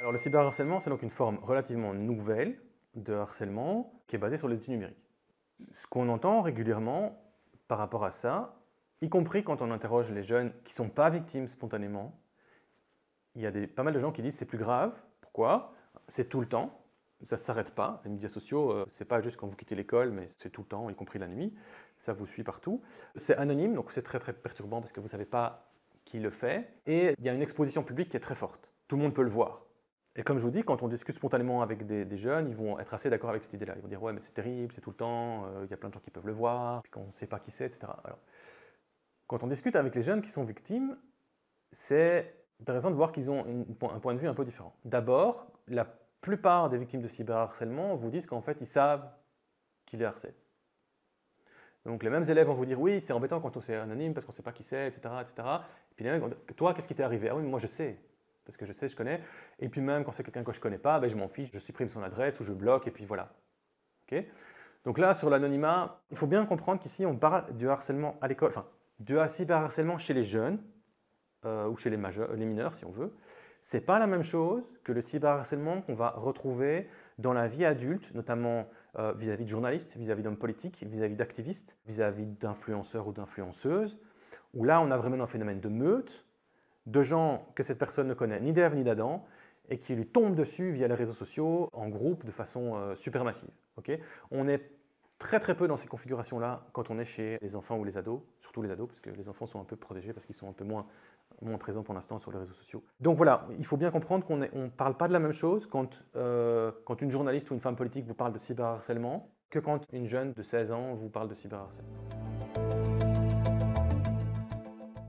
Alors le cyberharcèlement, c'est donc une forme relativement nouvelle de harcèlement qui est basée sur les outils numériques. Ce qu'on entend régulièrement par rapport à ça, y compris quand on interroge les jeunes qui ne sont pas victimes spontanément, il y a pas mal de gens qui disent c'est plus grave. Pourquoi? C'est tout le temps. Ça ne s'arrête pas. Les médias sociaux, c'est pas juste quand vous quittez l'école, mais c'est tout le temps, y compris la nuit. Ça vous suit partout. C'est anonyme, donc c'est très très perturbant parce que vous ne savez pas qui le fait. Et il y a une exposition publique qui est très forte. Tout le monde peut le voir. Et comme je vous dis, quand on discute spontanément avec des jeunes, ils vont être assez d'accord avec cette idée-là. Ils vont dire ouais mais c'est terrible, c'est tout le temps, il y a plein de gens qui peuvent le voir, puis qu'on ne sait pas qui c'est, etc. Alors, quand on discute avec les jeunes qui sont victimes, c'est intéressant de voir qu'ils ont un point de vue un peu différent. D'abord, la plupart des victimes de cyberharcèlement vous disent qu'en fait, ils savent qu'ils les harcèlent. Donc les mêmes élèves vont vous dire oui, c'est embêtant quand on c'est anonyme parce qu'on ne sait pas qui c'est, etc., etc. Et puis les mecs vont dire, toi, qu'est-ce qui t'est arrivé? Ah oui, mais moi je sais, parce que je sais, je connais. Et puis même quand c'est quelqu'un que je ne connais pas, ben, je m'en fiche, je supprime son adresse ou je bloque et puis voilà. Okay. Donc là, sur l'anonymat, il faut bien comprendre qu'ici, on parle du harcèlement à l'école, enfin, du cyberharcèlement chez les jeunes, ou chez les mineurs si on veut. Ce n'est pas la même chose que le cyberharcèlement qu'on va retrouver dans la vie adulte, notamment vis-à-vis de journalistes, vis-à-vis d'hommes politiques, vis-à-vis d'activistes, vis-à-vis d'influenceurs ou d'influenceuses, où là on a vraiment un phénomène de meute, de gens que cette personne ne connaît ni d'Ève ni d'Adam, et qui lui tombent dessus via les réseaux sociaux, en groupe, de façon super massive. Okay. On est très très peu dans ces configurations-là quand on est chez les enfants ou les ados, surtout les ados, parce que les enfants sont un peu protégés, parce qu'ils sont un peu moins présents pour l'instant sur les réseaux sociaux. Donc voilà, il faut bien comprendre qu'on ne parle pas de la même chose quand une journaliste ou une femme politique vous parle de cyberharcèlement que quand une jeune de 16 ans vous parle de cyberharcèlement.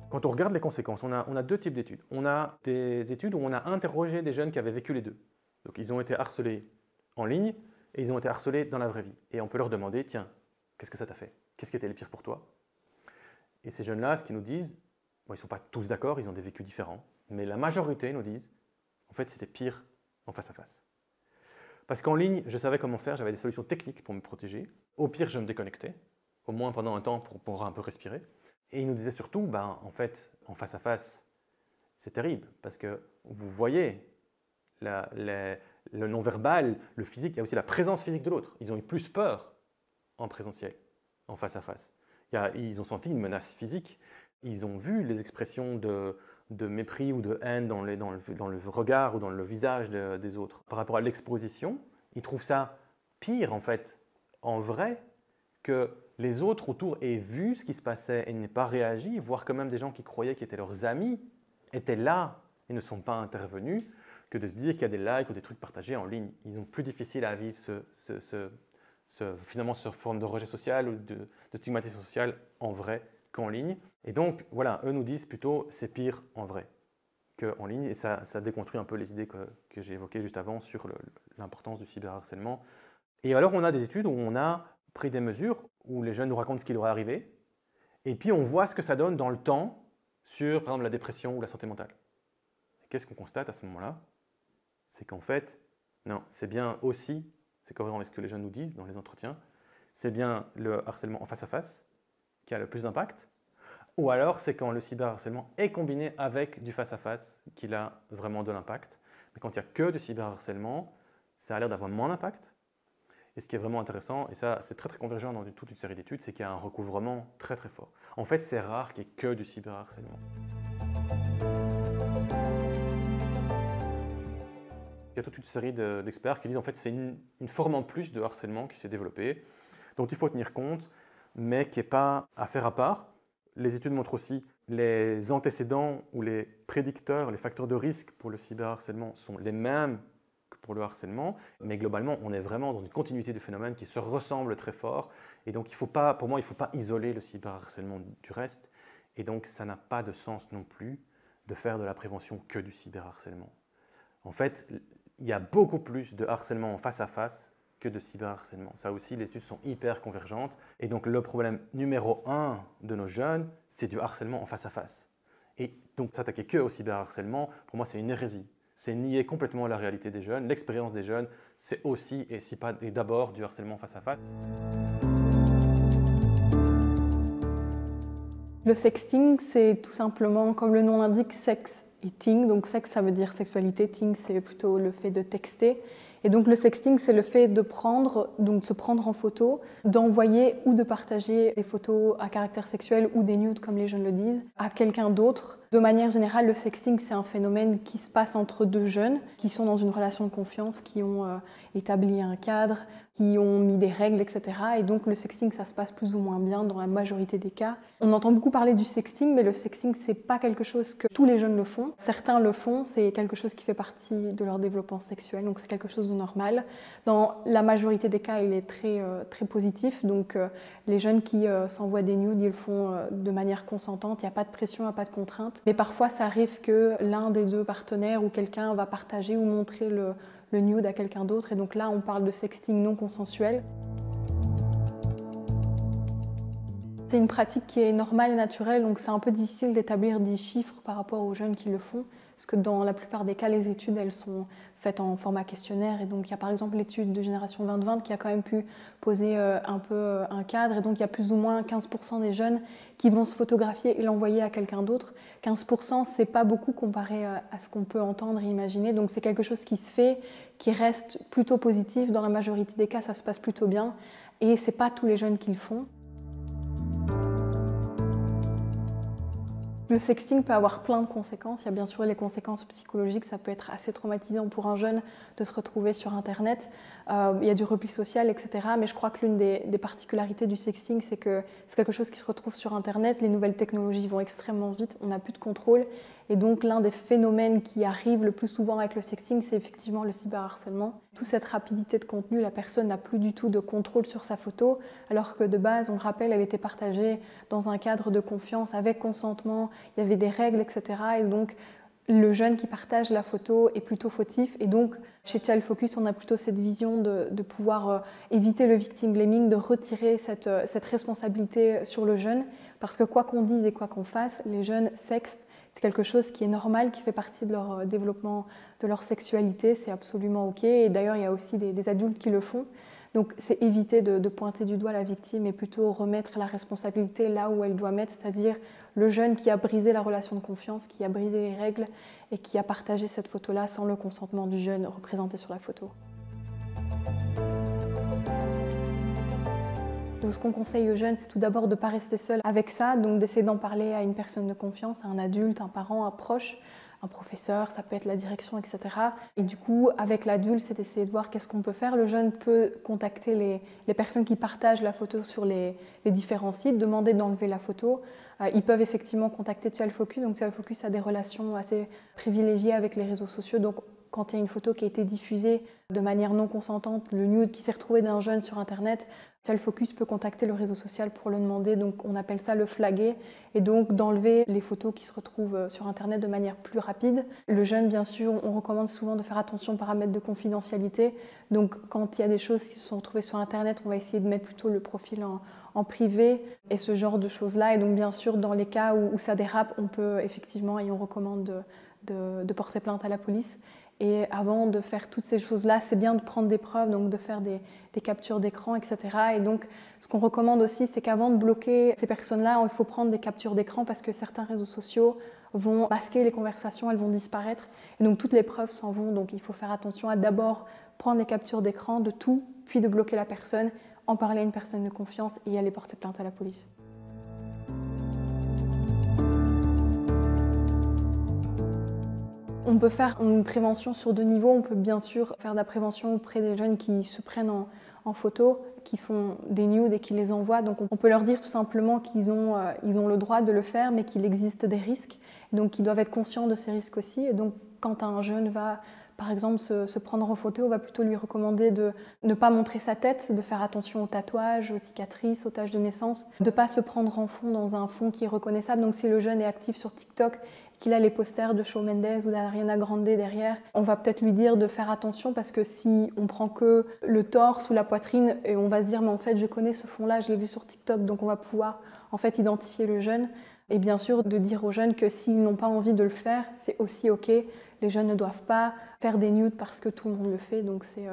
Quand on regarde les conséquences, on a deux types d'études. On a des études où on a interrogé des jeunes qui avaient vécu les deux. Donc ils ont été harcelés en ligne et ils ont été harcelés dans la vraie vie. Et on peut leur demander, tiens, qu'est-ce que ça t'a fait? Qu'est-ce qui était le pire pour toi? Et ces jeunes-là, ce qu'ils nous disent, bon, ils ne sont pas tous d'accord, ils ont des vécus différents, mais la majorité nous disent, en fait, c'était pire en face à face. Parce qu'en ligne, je savais comment faire, j'avais des solutions techniques pour me protéger. Au pire, je me déconnectais, au moins pendant un temps pour un peu respirer. Et ils nous disaient surtout, ben, en fait, en face à face, c'est terrible, parce que vous voyez le non-verbal, le physique, il y a aussi la présence physique de l'autre. Ils ont eu plus peur en présentiel, en face à face. Ils ont senti une menace physique. Ils ont vu les expressions de mépris ou de haine dans le regard ou dans le visage des autres. Par rapport à l'exposition, ils trouvent ça pire en fait, en vrai, que les autres autour aient vu ce qui se passait et n'aient pas réagi, voire que même des gens qui croyaient qu'ils étaient leurs amis étaient là et ne sont pas intervenus, que de se dire qu'il y a des likes ou des trucs partagés en ligne. Ils ont plus difficile à vivre finalement cette forme de rejet social ou de stigmatisation sociale en vrai qu'en ligne. Et donc, voilà, eux nous disent plutôt c'est pire en vrai qu'en ligne. Et ça déconstruit un peu les idées que j'ai évoquées juste avant sur l'importance du cyberharcèlement. Et alors, on a des études où on a pris des mesures, où les jeunes nous racontent ce qui leur est arrivé, et puis on voit ce que ça donne dans le temps sur, par exemple, la dépression ou la santé mentale. Et qu'est-ce qu'on constate à ce moment-là? C'est qu'en fait, non, c'est bien aussi, c'est cohérent avec ce que les jeunes nous disent dans les entretiens, c'est bien le harcèlement en face à face qui a le plus d'impact, ou alors c'est quand le cyberharcèlement est combiné avec du face à face qu'il a vraiment de l'impact. Mais quand il n'y a que du cyberharcèlement, ça a l'air d'avoir moins d'impact. Et ce qui est vraiment intéressant, et ça c'est très très convergent dans toute une série d'études, c'est qu'il y a un recouvrement très très fort. En fait, c'est rare qu'il n'y ait que du cyberharcèlement. Il y a toute une série d'experts qui disent en fait c'est une forme en plus de harcèlement qui s'est développée, dont il faut tenir compte, mais qui n'est pas à faire à part. Les études montrent aussi les antécédents ou les prédicteurs, les facteurs de risque pour le cyberharcèlement sont les mêmes que pour le harcèlement, mais globalement on est vraiment dans une continuité du phénomène qui se ressemble très fort, et donc pour moi il ne faut pas isoler le cyberharcèlement du reste, et donc ça n'a pas de sens non plus de faire de la prévention que du cyberharcèlement. En fait, il y a beaucoup plus de harcèlement en face à face que de cyberharcèlement. Ça aussi, les études sont hyper convergentes. Et donc, le problème numéro 1 de nos jeunes, c'est du harcèlement en face à face. Et donc, s'attaquer que au cyberharcèlement, pour moi, c'est une hérésie. C'est nier complètement la réalité des jeunes. L'expérience des jeunes, c'est aussi, et d'abord, du harcèlement face à face. Le sexting, c'est tout simplement, comme le nom l'indique, sexe et ting, donc sexe ça veut dire sexualité, ting c'est plutôt le fait de texter. Et donc le sexting c'est le fait de prendre, donc de se prendre en photo, d'envoyer ou de partager des photos à caractère sexuel ou des nudes comme les jeunes le disent, à quelqu'un d'autre. De manière générale, le sexting c'est un phénomène qui se passe entre deux jeunes qui sont dans une relation de confiance, qui ont établi un cadre, qui ont mis des règles, etc. Et donc le sexting, ça se passe plus ou moins bien dans la majorité des cas. On entend beaucoup parler du sexting, mais le sexting, c'est pas quelque chose que tous les jeunes le font. Certains le font, c'est quelque chose qui fait partie de leur développement sexuel, donc c'est quelque chose de normal. Dans la majorité des cas, il est très positif, donc les jeunes qui s'envoient des nudes, ils le font de manière consentante, il n'y a pas de pression, il n'y a pas de contrainte. Mais parfois, ça arrive que l'un des deux partenaires ou quelqu'un va partager ou montrer le nude à quelqu'un d'autre. Et donc là, on parle de sexting non consensuel. C'est une pratique qui est normale et naturelle, donc c'est un peu difficile d'établir des chiffres par rapport aux jeunes qui le font, parce que dans la plupart des cas, les études, elles sont faites en format questionnaire. Et donc il y a par exemple l'étude de Génération 2020 qui a quand même pu poser un peu un cadre. Et donc il y a plus ou moins 15% des jeunes qui vont se photographier et l'envoyer à quelqu'un d'autre. 15%, c'est pas beaucoup comparé à ce qu'on peut entendre et imaginer. Donc c'est quelque chose qui se fait, qui reste plutôt positif. Dans la majorité des cas, ça se passe plutôt bien. Et c'est pas tous les jeunes qui le font. Le sexting peut avoir plein de conséquences. Il y a bien sûr les conséquences psychologiques. Ça peut être assez traumatisant pour un jeune de se retrouver sur Internet. Il y a du repli social, etc. Mais je crois que l'une des particularités du sexting, c'est que c'est quelque chose qui se retrouve sur Internet. Les nouvelles technologies vont extrêmement vite. On n'a plus de contrôle. Et donc, l'un des phénomènes qui arrive le plus souvent avec le sexting, c'est effectivement le cyberharcèlement. Toute cette rapidité de contenu, la personne n'a plus du tout de contrôle sur sa photo, alors que de base, on le rappelle, elle était partagée dans un cadre de confiance, avec consentement, il y avait des règles, etc. Et donc, le jeune qui partage la photo est plutôt fautif. Et donc, chez Child Focus, on a plutôt cette vision de pouvoir éviter le victim blaming, de retirer cette responsabilité sur le jeune. Parce que quoi qu'on dise et quoi qu'on fasse, les jeunes sextent. C'est quelque chose qui est normal, qui fait partie de leur développement, de leur sexualité. C'est absolument OK. Et d'ailleurs, il y a aussi des adultes qui le font. Donc, c'est éviter de pointer du doigt la victime et plutôt remettre la responsabilité là où elle doit mettre, c'est-à-dire le jeune qui a brisé la relation de confiance, qui a brisé les règles et qui a partagé cette photo-là sans le consentement du jeune représenté sur la photo. Donc, ce qu'on conseille aux jeunes, c'est tout d'abord de ne pas rester seul avec ça, donc d'essayer d'en parler à une personne de confiance, à un adulte, un parent, un proche, un professeur, ça peut être la direction, etc. Et du coup, avec l'adulte, c'est d'essayer de voir qu'est-ce qu'on peut faire. Le jeune peut contacter les personnes qui partagent la photo sur les différents sites, demander d'enlever la photo. Ils peuvent effectivement contacter Child Focus. Donc Child Focus a des relations assez privilégiées avec les réseaux sociaux. Donc quand il y a une photo qui a été diffusée de manière non consentante, le nude qui s'est retrouvé d'un jeune sur Internet, Child Focus peut contacter le réseau social pour le demander, donc on appelle ça le flaguer, et donc d'enlever les photos qui se retrouvent sur Internet de manière plus rapide. Le jeune, bien sûr, on recommande souvent de faire attention aux paramètres de confidentialité, donc quand il y a des choses qui se sont retrouvées sur Internet, on va essayer de mettre plutôt le profil en privé et ce genre de choses-là, et donc bien sûr, dans les cas où ça dérape, on peut effectivement, et on recommande de porter plainte à la police. Et avant de faire toutes ces choses-là, c'est bien de prendre des preuves, donc de faire des captures d'écran, etc. Et donc, ce qu'on recommande aussi, c'est qu'avant de bloquer ces personnes-là, il faut prendre des captures d'écran parce que certains réseaux sociaux vont masquer les conversations, elles vont disparaître. Et donc, toutes les preuves s'en vont. Donc, il faut faire attention à d'abord prendre des captures d'écran de tout, puis de bloquer la personne, en parler à une personne de confiance et aller porter plainte à la police. On peut faire une prévention sur deux niveaux. On peut bien sûr faire de la prévention auprès des jeunes qui se prennent en photo, qui font des nudes et qui les envoient. Donc on peut leur dire tout simplement qu'ils ont le droit de le faire, mais qu'il existe des risques. Donc ils doivent être conscients de ces risques aussi. Et donc quand un jeune va, par exemple, se prendre en photo, on va plutôt lui recommander de ne pas montrer sa tête, de faire attention aux tatouages, aux cicatrices, aux taches de naissance, de ne pas se prendre en fond dans un fond qui est reconnaissable. Donc si le jeune est actif sur TikTok, qu'il a les posters de Shawn Mendes ou d'Ariana Grande derrière, on va peut-être lui dire de faire attention parce que si on prend que le torse ou la poitrine et on va se dire mais en fait je connais ce fond-là, je l'ai vu sur TikTok, donc on va pouvoir en fait identifier le jeune. Et bien sûr de dire aux jeunes que s'ils n'ont pas envie de le faire, c'est aussi OK. Les jeunes ne doivent pas faire des nudes parce que tout le monde le fait, donc c'est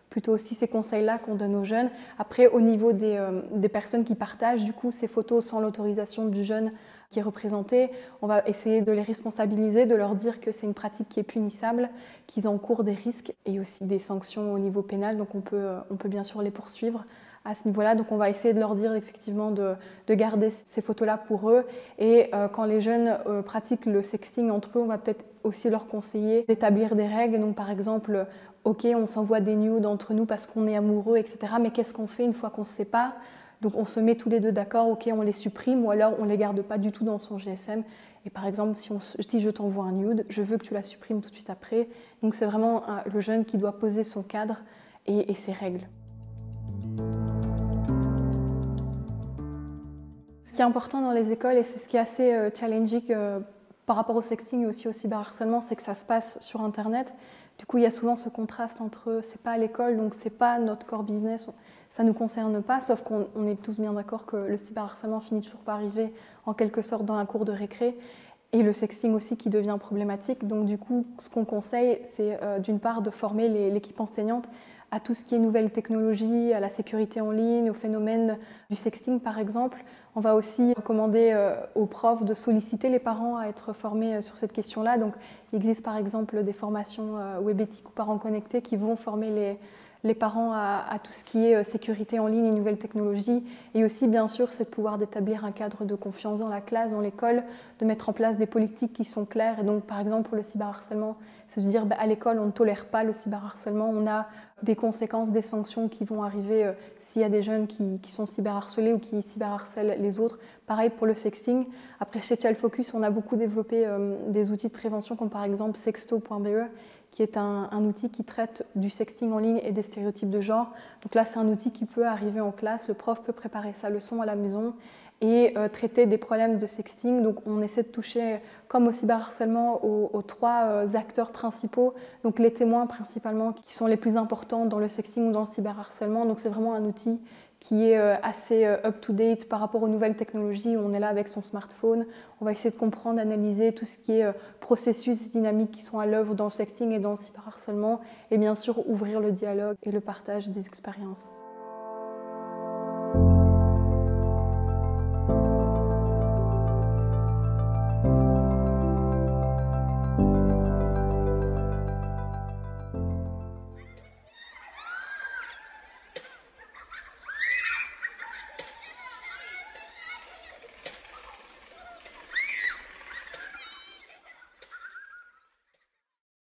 plutôt aussi ces conseils-là qu'on donne aux jeunes. Après, au niveau des personnes qui partagent du coup ces photos sans l'autorisation du jeune qui est représentée. On va essayer de les responsabiliser, de leur dire que c'est une pratique qui est punissable, qu'ils encourent des risques et aussi des sanctions au niveau pénal. Donc on peut bien sûr les poursuivre à ce niveau-là. Donc on va essayer de leur dire effectivement de garder ces photos-là pour eux. Et quand les jeunes pratiquent le sexting entre eux, on va peut-être aussi leur conseiller d'établir des règles. Donc par exemple, ok, on s'envoie des nudes entre nous parce qu'on est amoureux, etc. Mais qu'est-ce qu'on fait une fois qu'on se sépare? Donc on se met tous les deux d'accord, ok, on les supprime ou alors on ne les garde pas du tout dans son GSM. Et par exemple, si je t'envoie un nude, je veux que tu la supprimes tout de suite après. Donc c'est vraiment le jeune qui doit poser son cadre et ses règles. Ce qui est important dans les écoles, et c'est ce qui est assez challenging par rapport au sexting et aussi au cyberharcèlement, c'est que ça se passe sur Internet. Du coup, il y a souvent ce contraste entre c'est pas à l'école, donc c'est pas notre core business, ça nous concerne pas, sauf qu'on est tous bien d'accord que le cyberharcèlement finit toujours par arriver en quelque sorte dans un cours de récré, et le sexting aussi qui devient problématique. Donc du coup, ce qu'on conseille, c'est d'une part de former l'équipe enseignante à tout ce qui est nouvelles technologies, à la sécurité en ligne, au phénomène du sexting par exemple. On va aussi recommander aux profs de solliciter les parents à être formés sur cette question-là. Donc il existe par exemple des formations webéthiques ou parents connectés qui vont former les parents à tout ce qui est sécurité en ligne et nouvelles technologies. Et aussi bien sûr, c'est de pouvoir d'établir un cadre de confiance dans la classe, dans l'école, de mettre en place des politiques qui sont claires. Et donc par exemple pour le cyberharcèlement, c'est de dire à l'école on ne tolère pas le cyberharcèlement, on a des conséquences, des sanctions qui vont arriver s'il y a des jeunes qui sont cyberharcelés ou qui cyberharcèlent les autres. Pareil pour le sexting. Après chez Child Focus, on a beaucoup développé des outils de prévention comme par exemple sexto.be, qui est un outil qui traite du sexting en ligne et des stéréotypes de genre. Donc là, c'est un outil qui peut arriver en classe, le prof peut préparer sa leçon à la maison et traiter des problèmes de sexting. Donc on essaie de toucher, comme au cyberharcèlement, aux trois acteurs principaux, donc les témoins principalement, qui sont les plus importants dans le sexting ou dans le cyberharcèlement. Donc c'est vraiment un outil qui est assez up-to-date par rapport aux nouvelles technologies. On est là avec son smartphone, on va essayer de comprendre, d'analyser tout ce qui est processus et dynamiques qui sont à l'œuvre dans le sexting et dans le cyberharcèlement, et bien sûr ouvrir le dialogue et le partage des expériences.